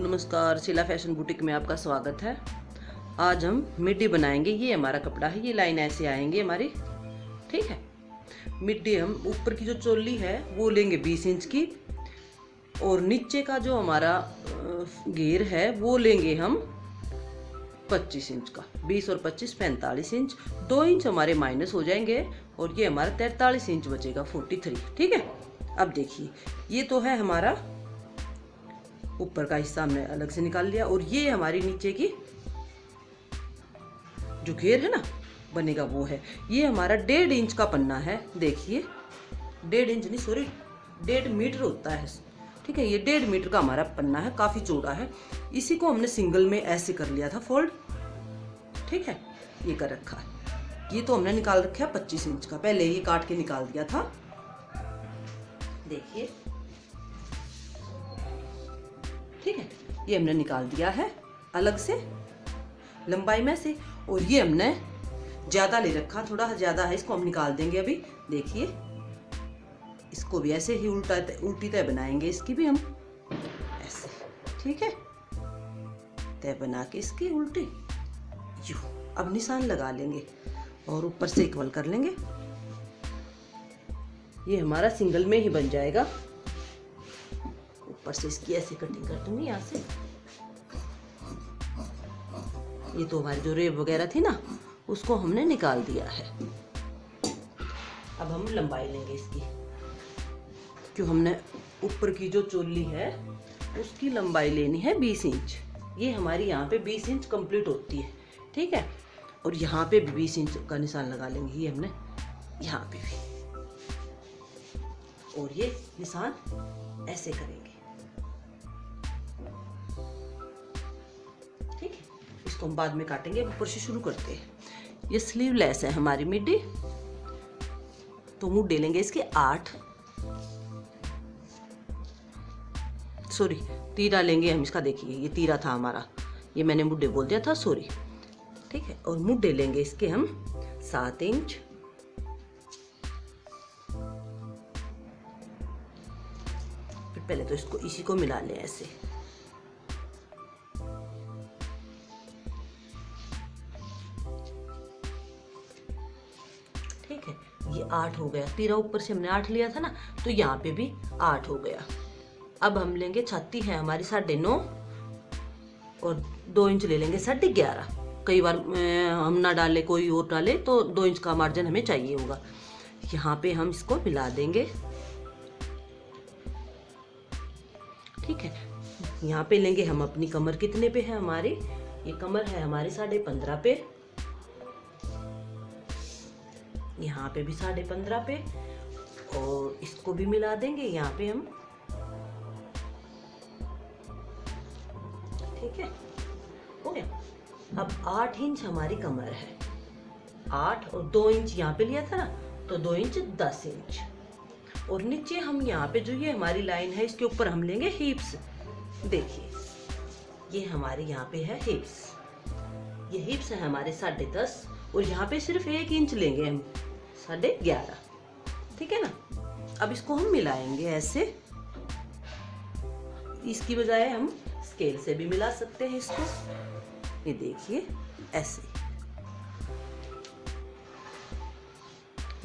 नमस्कार, Sheila fashion boutique में आपका स्वागत है। आज हम मिड्डी बनाएंगे। ये हमारा कपड़ा है, ये लाइन ऐसे आएंगे हमारी, ठीक है। मिड्डी हम ऊपर की जो चोली है वो लेंगे 20 इंच की, और नीचे का जो हमारा घेर है वो लेंगे हम 25 इंच का। 20 और 25 45 इंच, 2 इंच हमारे माइनस हो जाएंगे और ये हमारा 43 इंच बचेगा, 43, ठीक है। अब देखिए, ये तो है हमारा ऊपर का हिस्सा, हमने अलग से निकाल लिया, और ये हमारी नीचे की जो घेर है ना बनेगा वो है। ये हमारा 1.5 इंच का पन्ना है, देखिए 1.5 इंच नहीं, सॉरी 1.5 मीटर होता है, ठीक है। ये 1.5 मीटर का हमारा पन्ना है, काफी चौड़ा है। इसी को हमने सिंगल में ऐसे कर लिया था फोल्ड, ठीक है। ये कर रखा है। ये तो हमने निकाल रखा है 25 इंच का, पहले ये काट के निकाल दिया था, देखिए, ठीक है। ये हमने निकाल दिया है अलग से लंबाई में से, और ये हमने ज्यादा ले रखा, थोड़ा ज्यादा है, इसको हम निकाल देंगे अभी। देखिए, इसको भी ऐसे ही उल्टी तय बनाएंगे, इसकी भी हम ऐसे, ठीक है, तय बना के इसकी उल्टी यूं। अब निशान लगा लेंगे और ऊपर से इक्वल कर लेंगे। ये हमारा सिंगल में ही बन जाएगा। ऊपर से इसकी ऐसे कटिंग कर दूंगी यहाँ से। ये तो हमारी जो रेब वगैरह थी ना, उसको हमने निकाल दिया है। अब हम लंबाई लेंगे इसकी, क्यों हमने ऊपर की जो चोली है उसकी लंबाई लेनी है 20 इंच। ये हमारी यहाँ पे 20 इंच कंप्लीट होती है, ठीक है। और यहाँ पे भी 20 इंच का निशान लगा लेंगे, ये हमने यहाँ पे भी, और ये निशान ऐसे करेंगे, ठीक है। इसको हम बाद में काटेंगे, ऊपर से शुरू करते हैं। ये स्लीवलेस है हमारी मिड्डी, तो मुंह लेंगे इसके 8, सॉरी तीरा लेंगे हम इसका, देखिए ये तीरा था हमारा, ये मैंने मुड्डे बोल दिया था, सॉरी, ठीक है। और मुड्डे लेंगे इसके हम 7 इंच, फिर पहले तो इसको इसी को मिला लें ऐसे, ठीक है। ये 8 हो गया, तीरा ऊपर से हमने 8 लिया था ना, तो यहाँ पे भी 8 हो गया। अब हम लेंगे, छाती है हमारी 9.5, और 2 इंच ले लेंगे 11.5। कई बार हम ना डाले, कोई और डाले, तो 2 इंच का मार्जिन हमें चाहिए होगा। यहाँ पे हम इसको मिला देंगे, ठीक है। यहाँ पे लेंगे हम अपनी कमर, कितने पे है हमारी, ये कमर है हमारी 15.5 पे, यहाँ पे भी 15.5 पे, और इसको भी मिला देंगे यहाँ पे हम, ठीक है, हो गया। अब 8 इंच हमारी कमर है, 8 और 2 इंच यहाँ पे लिया था ना, तो 2 इंच 10 इंच, और नीचे हम यहाँ पे जो ये हमारी लाइन है इसके ऊपर हम लेंगे हिप्स। देखिए, ये हमारे यहाँ पे है हिप्स, ये हिप्स है हमारे 10.5, और यहाँ पे सिर्फ 1 इंच लेंगे हम 11.5, ठीक है ना। अब इसको हम मिलाएंगे ऐसे, इसकी बजाय हम स्केल से भी मिला सकते हैं इसको, ये देखिए ऐसे।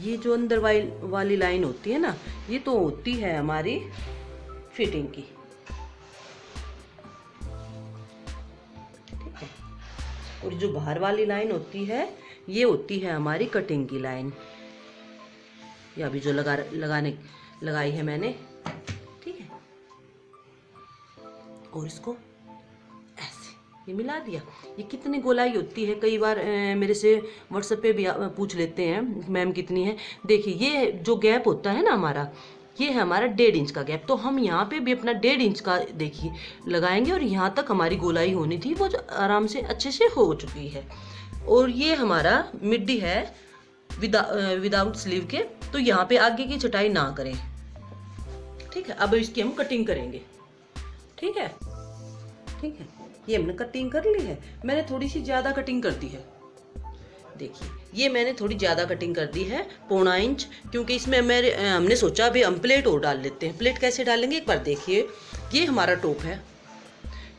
ये जो अंदर वाली लाइन होती है ना, ये तो होती है हमारी फिटिंग की, ठीक है। और जो बाहर वाली लाइन होती है, ये होती है हमारी कटिंग की लाइन, या अभी जो लगाई है मैंने, ठीक है। और इसको ये मिला दिया। ये कितनी गोलाई होती है, कई बार मेरे से व्हाट्सएप पे भी पूछ लेते हैं मैम कितनी है। देखिए, ये जो गैप होता है ना हमारा, ये है हमारा 1.5 इंच का गैप, तो हम यहाँ पे भी अपना 1.5 इंच का देखिए लगाएंगे, और यहाँ तक हमारी गोलाई होनी थी, वो आराम से अच्छे से हो चुकी है। और ये हमारा मिड्डी है विदाउट स्लीव के, तो यहाँ पे आगे की छटाई ना करें, ठीक है। अब इसकी हम कटिंग करेंगे, ठीक है, ठीक है। ये हमने कटिंग कर ली है, मैंने थोड़ी सी ज्यादा कटिंग कर दी है, देखिए ये मैंने थोड़ी ज्यादा कटिंग कर दी है, 1.25 इंच, क्योंकि इसमें हमने सोचा अभी हम प्लेट और डाल लेते हैं। प्लेट कैसे डालेंगे एक बार देखिए। ये हमारा टॉप है,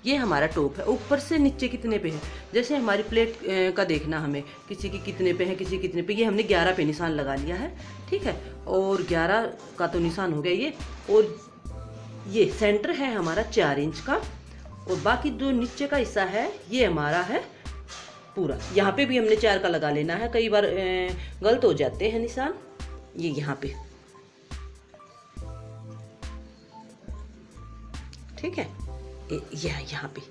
ये हमारा टॉप है। ऊपर से नीचे कितने पे है, जैसे हमारी प्लेट का देखना हमें, किसी की कितने पे है, किसी कितने पे। ये हमने 11 पे निशान लगा लिया है, ठीक है। और 11 का तो निशान हो गया ये। और ये सेंटर है हमारा 4 इंच का, और बाकी जो नीचे का हिस्सा है ये हमारा है पूरा। यहाँ पे भी हमने 4 का लगा लेना है, कई बार गलत हो जाते हैं निशान। ये यहाँ पे, ठीक है। ये यहाँ पे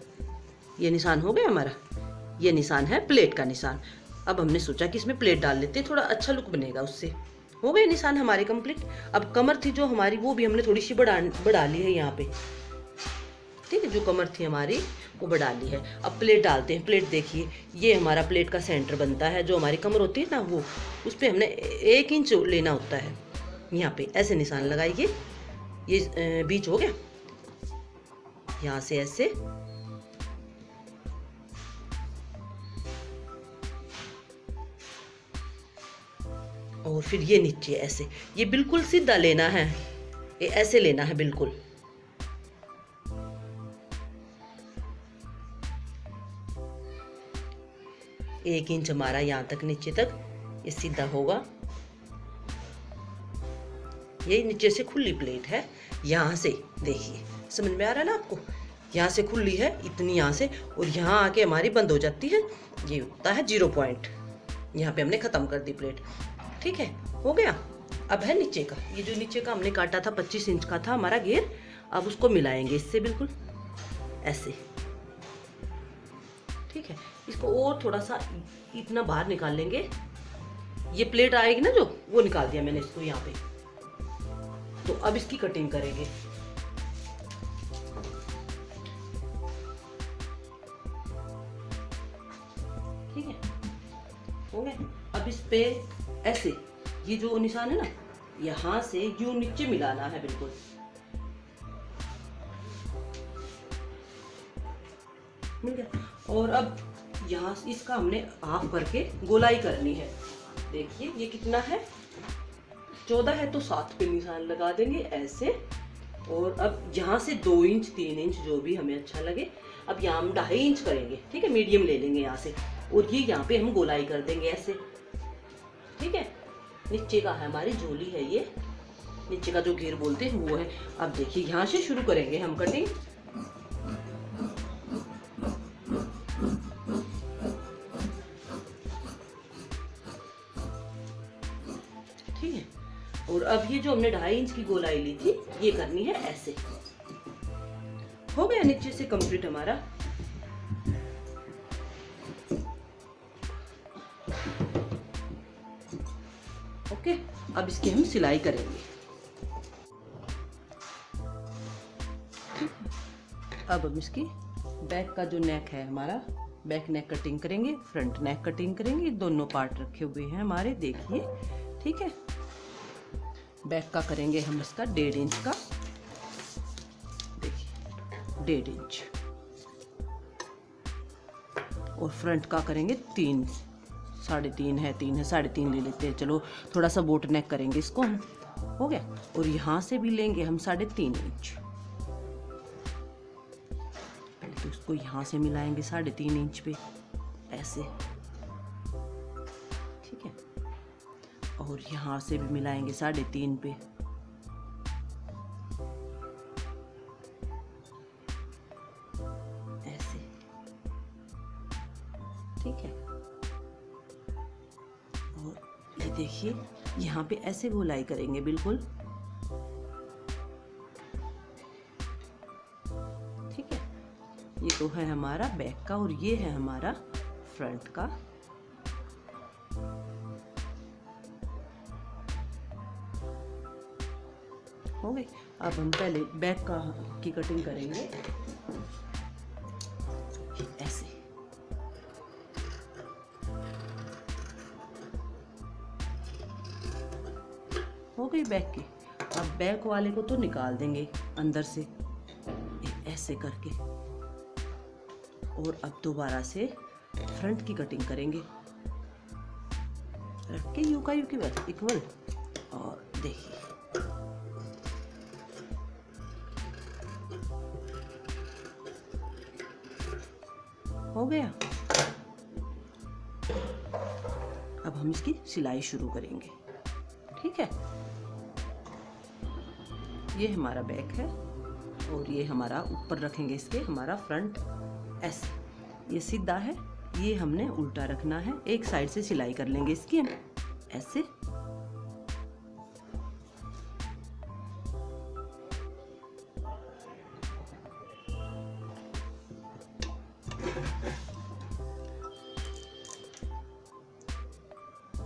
ये निशान हो गया हमारा। ये निशान है प्लेट का निशान। अब हमने सोचा कि इसमें प्लेट डाल लेते हैं, थोड़ा अच्छा लुक बनेगा उससे। हो गए निशान हमारे कंप्लीट। अब कमर थी जो हमारी, वो भी हमने थोड़ी सी बढ़ा ली है यहाँ पे, ठीक है। जो कमर थी हमारी वो बढ़ा ली है। अब प्लेट डालते हैं। प्लेट देखिए, ये हमारा प्लेट का सेंटर बनता है। जो हमारी कमर होती है ना, वो उस पर हमने 1 इंच लेना होता है। यहाँ पे ऐसे निशान लगाइए। ये बीच हो गया, यहाँ से ऐसे, और फिर ये नीचे ऐसे। ये बिल्कुल सीधा लेना है, ये ऐसे लेना है बिल्कुल। एक इंच हमारा यहाँ तक नीचे तक ये सीधा होगा। ये नीचे से खुली प्लेट है, यहाँ से देखिए, समझ में आ रहा है ना आपको। यहाँ से खुली है इतनी, यहाँ से, और यहाँ आके हमारी बंद हो जाती है। ये होता है 0 पॉइंट। यहाँ पे हमने ख़त्म कर दी प्लेट, ठीक है। हो गया। अब है नीचे का। ये जो नीचे का हमने काटा था 25 इंच का था हमारा घेर। अब उसको मिलाएंगे इससे बिल्कुल ऐसे, ठीक है। इसको और थोड़ा सा इतना बाहर निकाल लेंगे। ये प्लेट आएगी ना जो, वो निकाल दिया मैंने इसको यहाँ पे। तो अब इसकी कटिंग करेंगे। ठीक है, हो गए। अब इस पे ऐसे, ये जो निशान है ना, यहाँ से यूं नीचे मिलाना है बिल्कुल। मिल गया। और अब यहाँ इसका हमने हाफ करके गोलाई करनी है। देखिए ये कितना है, 14 है, तो 7 पे निशान लगा देंगे ऐसे। और अब यहाँ से 2 इंच 3 इंच जो भी हमें अच्छा लगे। अब यहाँ हम 2.5 इंच करेंगे, ठीक है। मीडियम ले लेंगे यहाँ से, और ये यहाँ पे हम गोलाई कर देंगे ऐसे, ठीक है। नीचे का है हमारी झोली है, ये नीचे का जो घेर बोलते हैं वो है। अब देखिए यहाँ से शुरू करेंगे हम कटिंग। ठीक है। और अब ये जो हमने 2.5 इंच की गोलाई ली थी, ये करनी है ऐसे। हो गया नीचे से कंप्लीट हमारा। ओके, अब इसकी हम सिलाई करेंगे। अब हम इसकी बैक का जो नेक है हमारा, बैक नेक कटिंग करेंगे, फ्रंट नेक कटिंग करेंगे। दोनों पार्ट रखे हुए हैं हमारे, देखिए, ठीक है। बैक का करेंगे हम इसका 1.5 इंच का, देखिए 1.5 इंच। और फ्रंट का करेंगे 3, 3.5 है, 3 है, 3.5 ले लेते हैं। चलो थोड़ा सा बोट नेक करेंगे इसको हम। हो गया। और यहाँ से भी लेंगे हम 3.5 इंच। पहले तो उसको यहाँ से मिलाएंगे 3.5 इंच पे ऐसे, ठीक है। और यहाँ से भी मिलाएंगे 3.5 पे, ऐसे, ठीक है। और ये देखिए यहाँ पे ऐसे गोलाई करेंगे बिल्कुल, ठीक है। ये तो है हमारा बैक का, और ये है हमारा फ्रंट का। हो गई। अब हम पहले बैक का की कटिंग करेंगे ऐसे। हो गई बैक की। अब बैक वाले को तो निकाल देंगे अंदर से ऐसे करके, और अब दोबारा से फ्रंट की कटिंग करेंगे, रख के यू का यू की बस इक्वल। और देखिए हो गया। अब हम इसकी सिलाई शुरू करेंगे। ठीक है, ये हमारा बैक है और ये हमारा ऊपर रखेंगे इसके हमारा फ्रंट ऐसे। ये सीधा है, ये हमने उल्टा रखना है। एक साइड से सिलाई कर लेंगे इसकी हम ऐसे।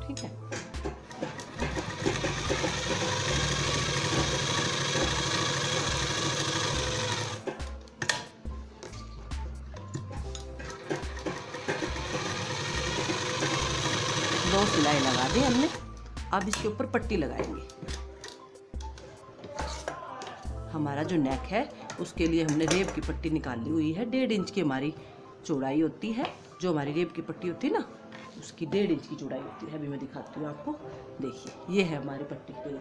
ठीक है, दो सिलाई लगा दी हमने। अब इसके ऊपर पट्टी लगाएंगे। हमारा जो नेक है उसके लिए हमने रेब की पट्टी निकाली हुई है। 1.5 इंच की हमारी चौड़ाई होती है। जो हमारी रेब की पट्टी होती है ना, उसकी 1.5 इंच की चौड़ाई होती है। अभी मैं दिखाती हूँ आपको। देखिए, ये है हमारी पट्टी के लिए।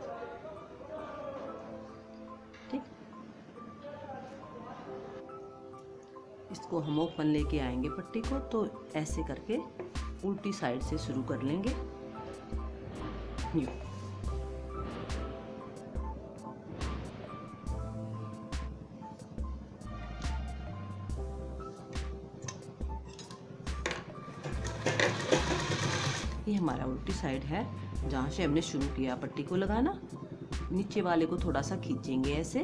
ठीक, इसको हम ओपन लेके आएंगे पट्टी को, तो ऐसे करके उल्टी साइड से शुरू कर लेंगे। यूं ये हमारा उल्टी साइड है, जहाँ से हमने शुरू किया पट्टी को लगाना। नीचे वाले को थोड़ा सा खींचेंगे ऐसे,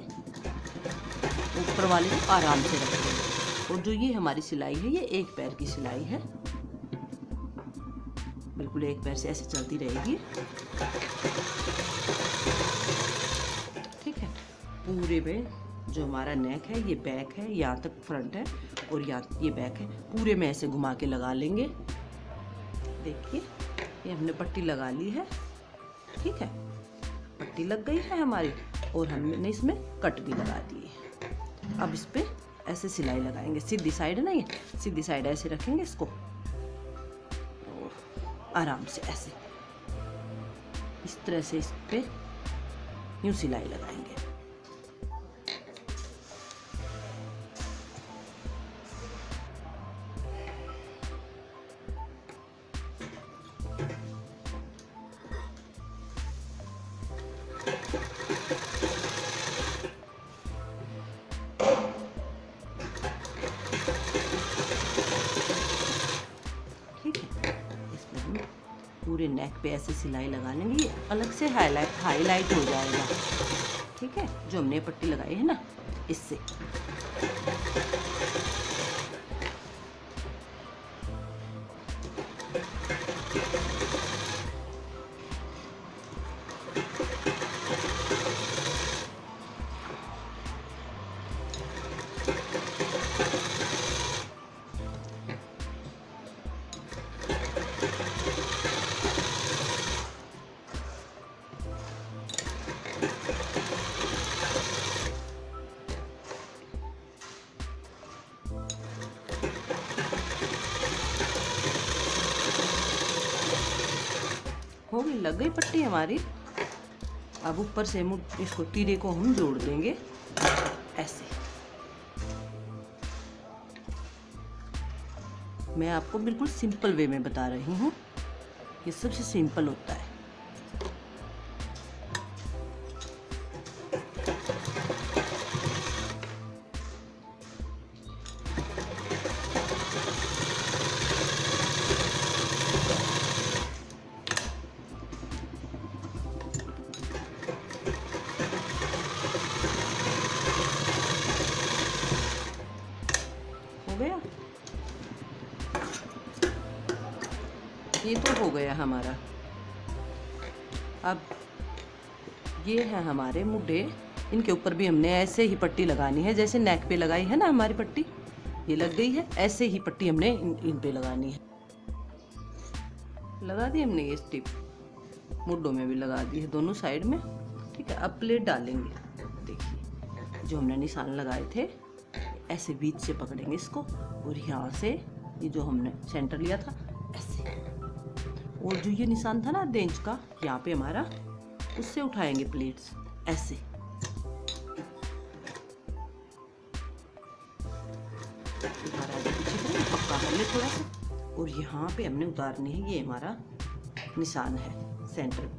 ऊपर वाले को आराम से रखेंगे। और जो ये हमारी सिलाई है, ये एक पैर की सिलाई है। बिल्कुल एक पैर से ऐसे चलती रहेगी। ठीक है, पूरे पे जो हमारा नेक है, ये बैक है, यहाँ तक फ्रंट है और यहाँ ये बैक है। पूरे में ऐसे घुमा के लगा लेंगे। देखिए, ये हमने पट्टी लगा ली है। ठीक है, पट्टी लग गई है हमारी और हमने इसमें कट भी लगा दिए। अब इस पे ऐसे सिलाई लगाएंगे। सीधी साइड है ना, ये सीधी साइड ऐसे रखेंगे इसको और आराम से ऐसे इस तरह से इस पे यूं सिलाई लगाएंगे। पूरे नेक पे ऐसे सिलाई लगा लेंगे। ये अलग से हाईलाइट हो जाएगा। ठीक है, जो हमने पट्टी लगाई है ना, इससे हो गई, लग गई पट्टी हमारी। अब ऊपर से इसको तीरे को हम जोड़ देंगे ऐसे। मैं आपको बिल्कुल सिंपल वे में बता रही हूँ, ये सबसे सिंपल होता है। गया, ये तो हो गया हमारा। अब ये है हमारे मुड्ढे। इनके ऊपर भी हमने ऐसे ही पट्टी लगानी है, जैसे नेक पे लगाई है ना हमारी पट्टी, ये लग गई है। ऐसे ही पट्टी हमने इन पे लगानी है। लगा दी हमने ये स्टिप, मुड्ढों में भी लगा दी है दोनों साइड में। ठीक है, अब प्लेट डालेंगे। देखिए, जो हमने निशान लगाए थे, ऐसे बीच से पकड़ेंगे इसको और यहाँ से ये जो हमने सेंटर लिया था ऐसे, और जो ये निशान था ना 1.5 इंच का, यहाँ पे हमारा, उससे उठाएंगे प्लेट्स ऐसे। पीछे बाहर ले थोड़ा सा, और यहाँ पे हमने उतारनी है। ये हमारा निशान है, सेंटर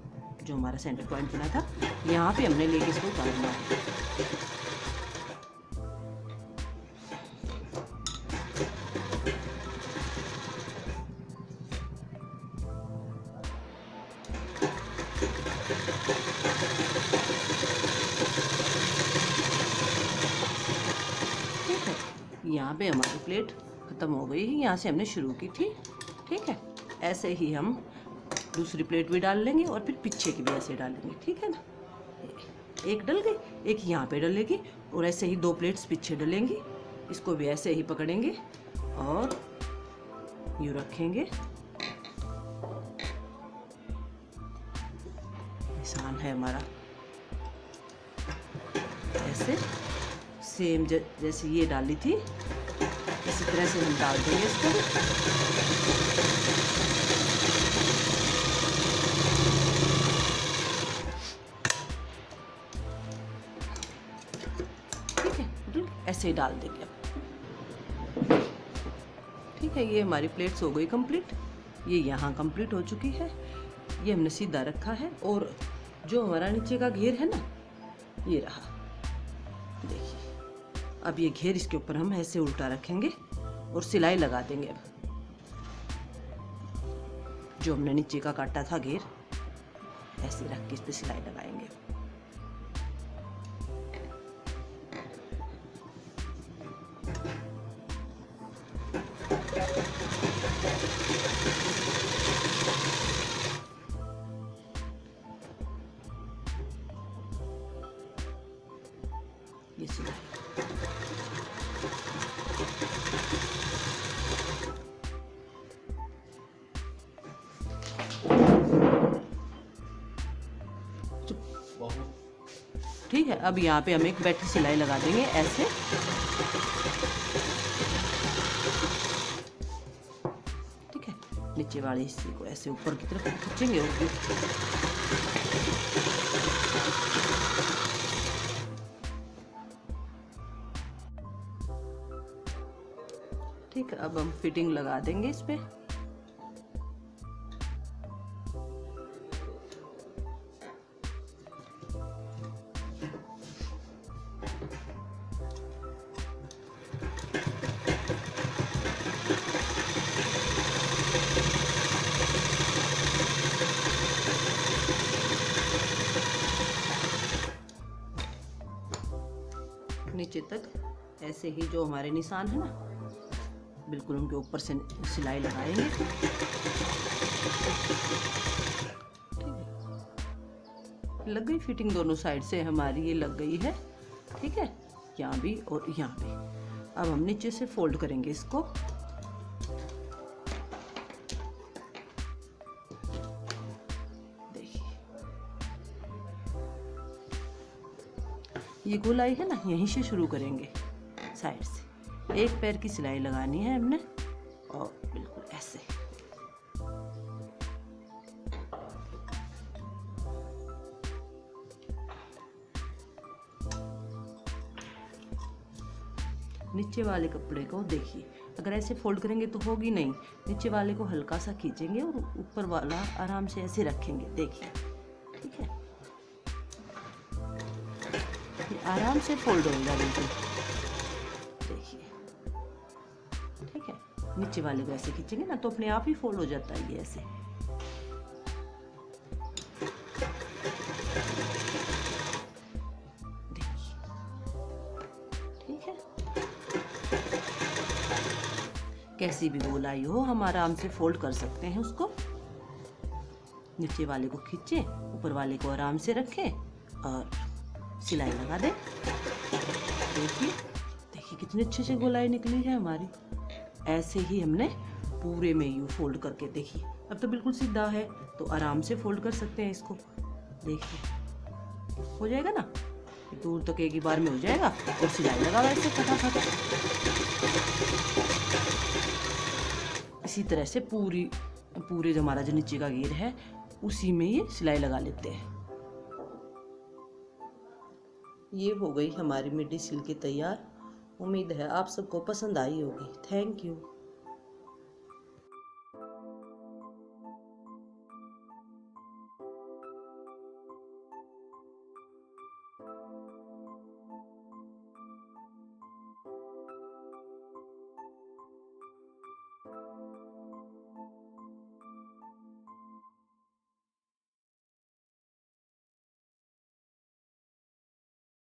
जो हमारा सेंटर पॉइंट बना था, यहाँ पे हमने लेके इसको उतारना है। ठीक है, यहाँ पे हमारी प्लेट ख़त्म हो गई है, यहाँ से हमने शुरू की थी। ठीक है, ऐसे ही हम दूसरी प्लेट भी डाल लेंगे और फिर पीछे की भी ऐसे डालेंगे। ठीक है ना, एक डल गई, एक यहाँ पे डलेगी, और ऐसे ही 2 प्लेट्स पीछे डलेंगी। इसको भी ऐसे ही पकड़ेंगे और यूँ रखेंगे। निशान है हमारा, ऐसे सेम जैसे ये डाली थी इसी तरह से हम डाल देंगे इसको। ठीक है, ऐसे ही डाल देंगे। ठीक है, ये हमारी प्लेट्स हो गई कंप्लीट। ये यहाँ कंप्लीट हो चुकी है। ये हमने सीधा रखा है, और जो हमारा नीचे का घेर है ना, ये रहा। देखिए, अब ये घेर इसके ऊपर हम ऐसे उल्टा रखेंगे और सिलाई लगा देंगे। अब जो हमने नीचे का काटा था घेर, ऐसे रख के इस पे सिलाई लगाएंगे। ये सिलाई ठीक है। अब यहाँ पे हम एक बैठी सिलाई लगा देंगे ऐसे। ठीक है, नीचे वाले हिस्से को ऐसे ऊपर की तरफ खींचेंगे और ठीक है, अब हम फिटिंग लगा देंगे इस पे। नीचे तक ऐसे ही जो हमारे निशान है ना, बिल्कुल उनके ऊपर से सिलाई लगाएंगे। ठीक है, लग गई फिटिंग दोनों साइड से हमारी, ये लग गई है। ठीक है, यहाँ भी और यहाँ भी। अब हम नीचे से फोल्ड करेंगे इसको। ये गोलाई है ना, यहीं से शुरू करेंगे साइड से। एक पैर की सिलाई लगानी है हमने, और बिल्कुल ऐसे। नीचे वाले कपड़े को देखिए, अगर ऐसे फोल्ड करेंगे तो होगी नहीं। नीचे वाले को हल्का सा खींचेंगे और ऊपर वाला आराम से ऐसे रखेंगे। देखिए, ठीक है, आराम से फोल्ड होगा बिल्कुल। देखिए, ठीक है, नीचे वाले को ऐसे खींचेंगे ना तो अपने आप ही फोल्ड हो जाता है ये ऐसे। देखिए, ठीक है, कैसी भी गोलाई हो हम आराम से फोल्ड कर सकते हैं उसको। नीचे वाले को खींचे, ऊपर वाले को आराम से रखें और सिलाई लगा दे। देखिए, देखिए कितनी अच्छे से गोलाई निकली है हमारी। ऐसे ही हमने पूरे में यूँ फोल्ड करके, देखिए अब तो बिल्कुल सीधा है, तो आराम से फोल्ड कर सकते हैं इसको। देखिए, हो जाएगा ना, दूर तक एक ही बार में हो जाएगा। और सिलाई लगा ऐसे फटाफट। इसी तरह से पूरे जो हमारा जो नीचे का घेर है उसी में ये सिलाई लगा लेते हैं। ये हो गई हमारी मिडी सिल्क की तैयार। उम्मीद है आप सबको पसंद आई होगी। Thank you.